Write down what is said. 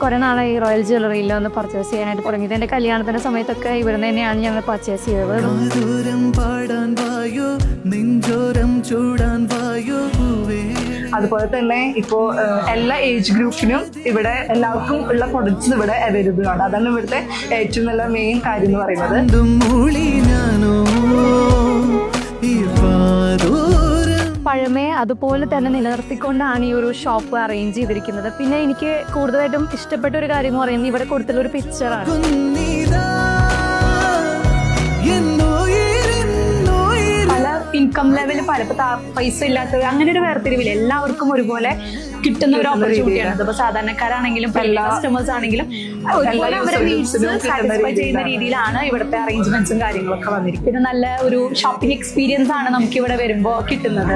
കുറെ നാളായി റോയൽ ജ്വല്ലറിയിൽ ഒന്ന് പർച്ചേസ് ചെയ്യാനായിട്ട് തുടങ്ങിയത്. എൻ്റെ കല്യാണത്തിൻ്റെ സമയത്തൊക്കെ ഇവിടുന്ന് തന്നെയാണ് ഞങ്ങൾ പർച്ചേസ് ചെയ്തത്. അതുപോലെ തന്നെ ഇപ്പോൾ എല്ലാ ഏജ് ഗ്രൂപ്പിനും ഇവിടെ എല്ലാവർക്കും ഉള്ള പ്രൊഡക്ട്സ് ഇവിടെ അവൈലബിൾ ആണ്. അതാണ് ഇവിടുത്തെ ഏറ്റവും നല്ല മെയിൻ കാര്യം എന്ന് പറയുന്നത്. പഴമയെ അതുപോലെ തന്നെ നിലനിർത്തിക്കൊണ്ടാണ് ഈ ഒരു ഷോപ്പ് അറേഞ്ച് ചെയ്തിരിക്കുന്നത്. പിന്നെ എനിക്ക് കൂടുതലായിട്ടും ഇഷ്ടപ്പെട്ട ഒരു കാര്യം എന്ന് പറയുന്നത് ഇവിടെ കൊടുത്തുള്ള ഒരു പിക്ചറാണ്. പല ഇൻകം ലെവൽ പല പൈസ ഇല്ലാത്തവർ അങ്ങനെ ഒരു വേർതിരിവില്ല, എല്ലാവർക്കും ഒരുപോലെ കിട്ടുന്ന ഒരു ഓപ്പർച്യൂണിറ്റിയാണ്. അതിപ്പോ സാധാരണക്കാരാണെങ്കിലും കസ്റ്റമേഴ്സ് ആണെങ്കിലും ഒരുപോലെ അവരുടെ നീഡ്സ് സാറ്റിസ്ഫൈ ചെയ്യുന്ന രീതിയിലാണ് ഇവിടുത്തെ അറേഞ്ച്മെന്റ്സും കാര്യങ്ങളൊക്കെ വന്നിരിക്കുന്നത്. പിന്നെ നല്ല ഒരു ഷോപ്പിംഗ് എക്സ്പീരിയൻസ് ആണ് നമുക്ക് ഇവിടെ വരുമ്പോൾ കിട്ടുന്നത്.